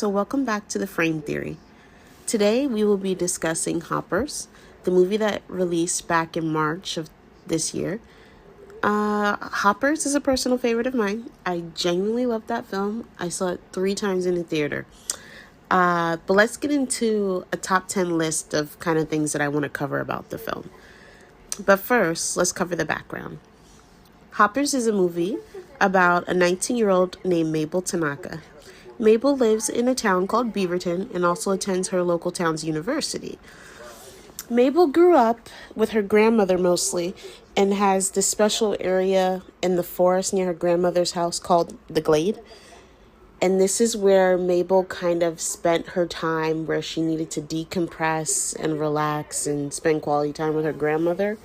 so welcome back to The Frame Theory. Today we will be discussing Hoppers, the movie that released back in March of this year. Hoppers is a personal favorite of mine. I genuinely love that film. I saw it 3 times in the theater. But let's get into a top 10 list of kind of things that I want to cover about the film. But first, let's cover the background. Hoppers is a movie about a 19-year-old named Mabel Tanaka. Mabel lives in a town called Beaverton and also attends her local town's university. Mabel grew up with her grandmother mostly and has this special area in the forest near her grandmother's house called the Glade. And this is where Mabel kind of spent her time, where she needed to decompress and relax and spend quality time with her grandmother.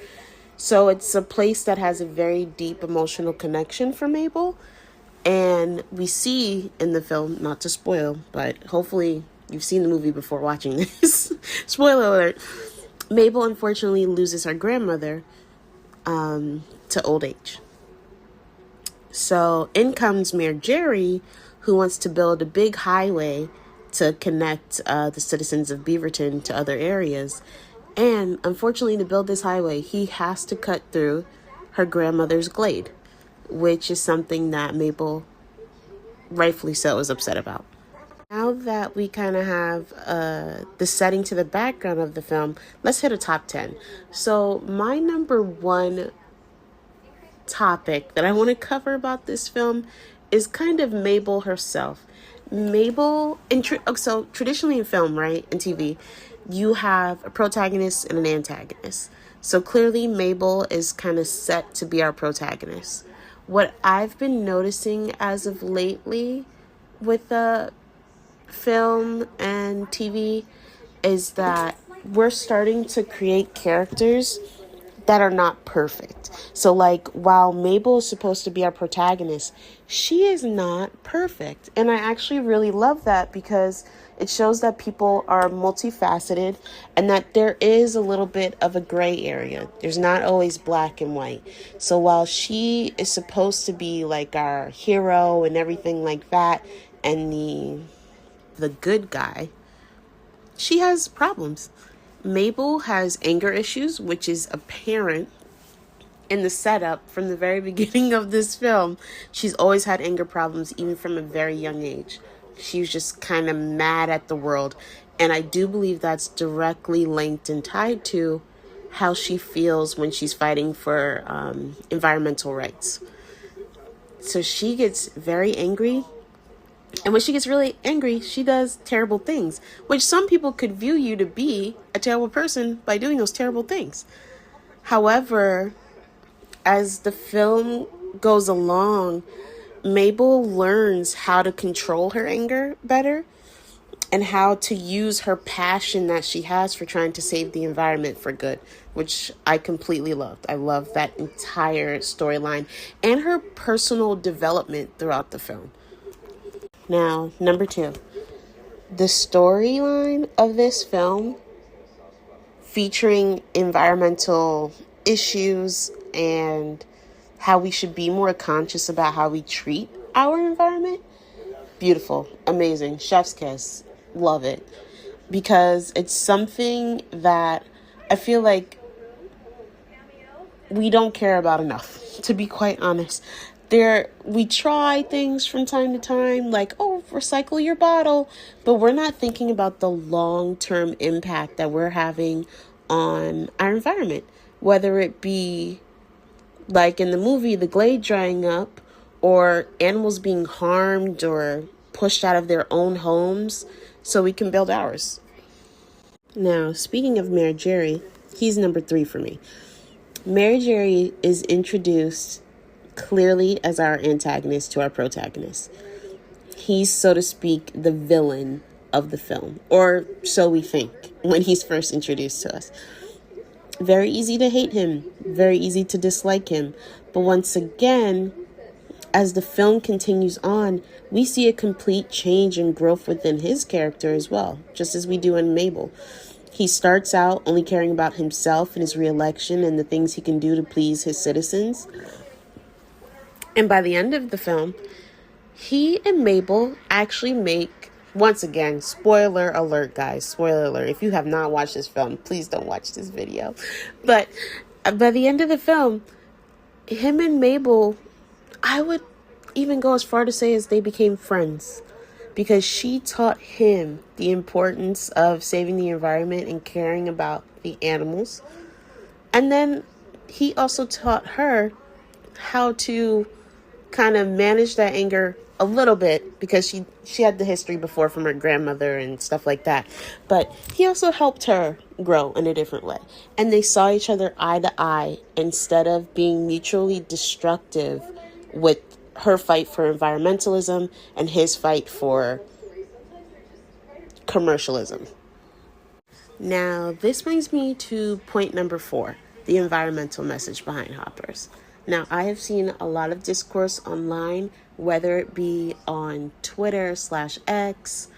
So it's a place that has a very deep emotional connection for Mabel. And we see in the film, not to spoil, but hopefully you've seen the movie before watching this. Spoiler alert. Mabel unfortunately loses her grandmother to old age. So in comes Mayor Jerry, who wants to build a big highway to connect the citizens of Beaverton to other areas. And unfortunately, to build this highway, he has to cut through her grandmother's glade, which is something that Mabel, rightfully so, is upset about. Now that we kind of have the setting to the background of the film, let's hit a top 10. So my number one topic that I want to cover about this film is kind of Mabel herself. Mabel, so traditionally in film, right, and TV, you have a protagonist and an antagonist. So clearly Mabel is kind of set to be our protagonist. What I've been noticing as of lately with the film and TV is that we're starting to create characters that are not perfect. So like, while Mabel is supposed to be our protagonist, she is not perfect. And I actually really love that because it shows that people are multifaceted and that there is a little bit of a gray area. There's not always black and white. So while she is supposed to be like our hero and everything like that, and the good guy, she has problems. Mabel has anger issues, which is apparent in the setup from the very beginning of this film. She's always had anger problems, even from a very young age. She was just kind of mad at the world. And I do believe that's directly linked and tied to how she feels when she's fighting for environmental rights. So she gets very angry. And when she gets really angry, she does terrible things, which some people could view you to be a terrible person by doing those terrible things. However, as the film goes along, Mabel learns how to control her anger better and how to use her passion that she has for trying to save the environment for good, which I completely loved. I love that entire storyline and her personal development throughout the film. Now, number 2, the storyline of this film featuring environmental issues and how we should be more conscious about how we treat our environment. Beautiful, amazing, chef's kiss, love it. Because it's something that I feel like we don't care about enough, to be quite honest. We try things from time to time, like, oh, recycle your bottle, but we're not thinking about the long-term impact that we're having on our environment, whether it be like in the movie, the glade drying up, or animals being harmed or pushed out of their own homes so we can build ours. Now, speaking of Mayor Jerry, he's number 3 for me. Mayor Jerry is introduced clearly as our antagonist to our protagonist. He's, so to speak, the villain of the film, or so we think when he's first introduced to us. Very easy to hate him, very easy to dislike him. But once again, as the film continues on, we see a complete change and growth within his character as well, just as we do in Mabel. He starts out only caring about himself and his re-election and the things he can do to please his citizens. And by the end of the film, he and Mabel actually make once again, spoiler alert, guys. Spoiler alert. If you have not watched this film, please don't watch this video. But by the end of the film, him and Mabel, I would even go as far to say as they became friends. Because she taught him the importance of saving the environment and caring about the animals. And then he also taught her how to kind of manage that anger a little bit, because she had the history before from her grandmother and stuff like that. But he also helped her grow in a different way. And they saw each other eye to eye instead of being mutually destructive with her fight for environmentalism and his fight for commercialism. Now, this brings me to point number 4, the environmental message behind Hoppers. Now, I have seen a lot of discourse online, whether it be on Twitter/X,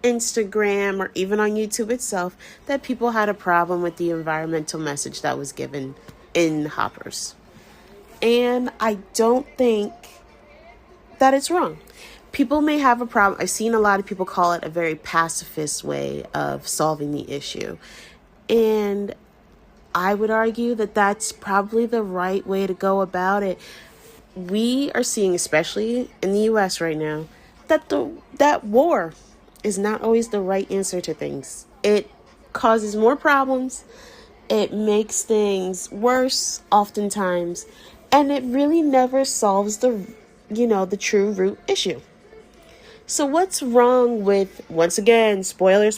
Instagram, or even on YouTube itself, that people had a problem with the environmental message that was given in Hoppers. And I don't think that it's wrong. People may have a problem. I've seen a lot of people call it a very pacifist way of solving the issue. And I would argue that that's probably the right way to go about it. We are seeing, especially in the US right now, that war is not always the right answer to things. It causes more problems. It makes things worse oftentimes. And it really never solves the true root issue. So what's wrong with, once again, spoiler,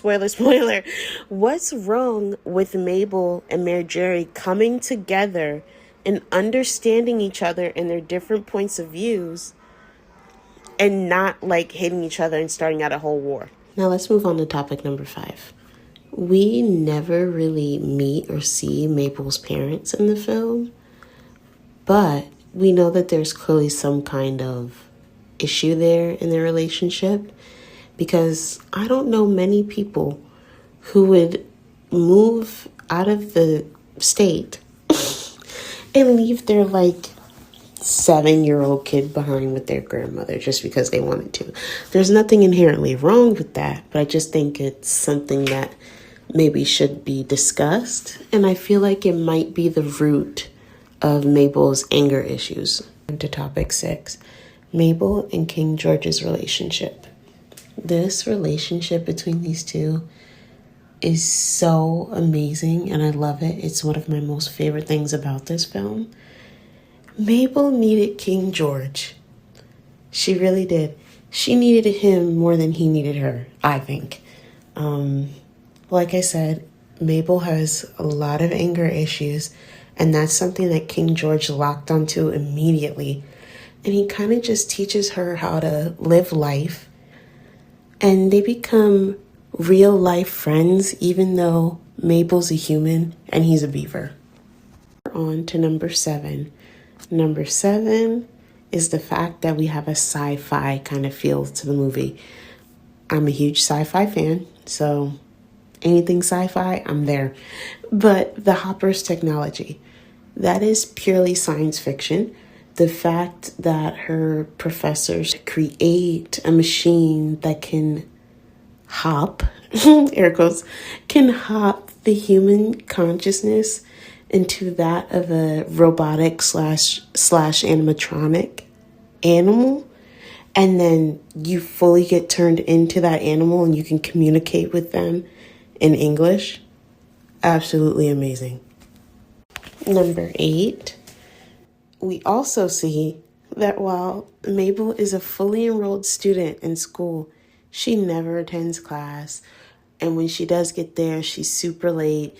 what's wrong with Mabel and Mayor Jerry coming together and understanding each other and their different points of views and not like hating each other and starting out a whole war? Now let's move on to topic number 5. We never really meet or see Mabel's parents in the film, but we know that there's clearly some kind of issue there in their relationship, because I don't know many people who would move out of the state and leave their 7-year-old kid behind with their grandmother just because they wanted to. There's nothing inherently wrong with that, but I just think it's something that maybe should be discussed, and I feel like it might be the root of Mabel's anger issues. On to topic 6, Mabel and King George's relationship. This relationship between these two is so amazing, and I love it. It's one of my most favorite things about this film. Mabel needed King George. She really did. She needed him more than he needed her, I think. Like I said, Mabel has a lot of anger issues, and that's something that King George locked onto immediately. And he kind of just teaches her how to live life, and they become real life friends, even though Mabel's a human and he's a beaver. On to number 7. Number 7 is the fact that we have a sci-fi kind of feel to the movie. I'm a huge sci-fi fan, so anything sci-fi, I'm there. But the Hopper's technology, that is purely science fiction. The fact that her professors create a machine that can hop, air quotes, can hop the human consciousness into that of a robotic slash animatronic animal, and then you fully get turned into that animal and you can communicate with them in English. Absolutely amazing. Number 8, we also see that while Mabel is a fully enrolled student in school, she never attends class. And when she does get there, she's super late.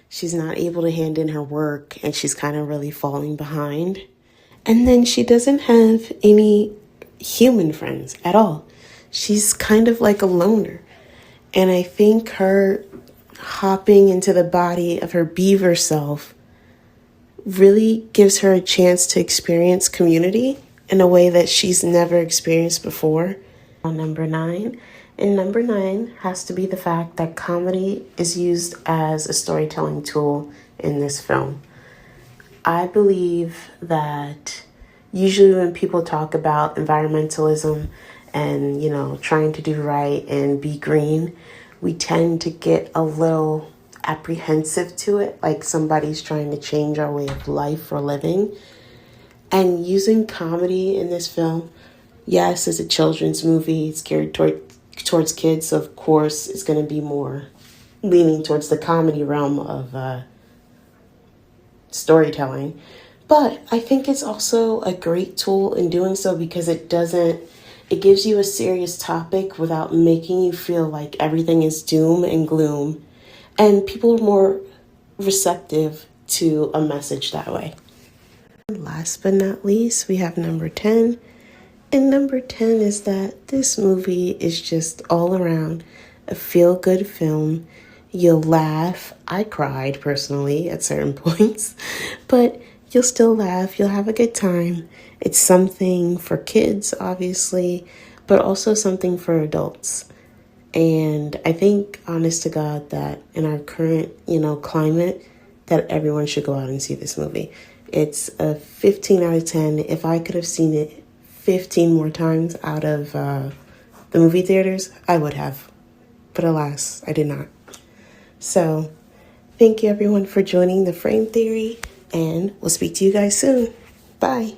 She's not able to hand in her work, and she's kind of really falling behind. And then she doesn't have any human friends at all. She's kind of like a loner. And I think her hopping into the body of her beaver self really gives her a chance to experience community in a way that she's never experienced before. On number 9, and number 9 has to be the fact that comedy is used as a storytelling tool in this film. I believe that usually when people talk about environmentalism and, trying to do right and be green, we tend to get a little apprehensive to it, like somebody's trying to change our way of life or living. And using comedy in this film, yes, it's a children's movie, it's geared towards kids, so of course it's going to be more leaning towards the comedy realm of storytelling. But I think it's also a great tool in doing so because it gives you a serious topic without making you feel like everything is doom and gloom. And people are more receptive to a message that way. Last but not least, we have number 10. And number 10 is that this movie is just all around a feel-good film. You'll laugh. I cried personally at certain points, but you'll still laugh. You'll have a good time. It's something for kids, obviously, but also something for adults. And I think, honest to God, that in our current, climate, that everyone should go out and see this movie. It's a 15 out of 10. If I could have seen it 15 more times out of the movie theaters, I would have. But alas, I did not. So, thank you everyone for joining the Frame Theory, and we'll speak to you guys soon. Bye.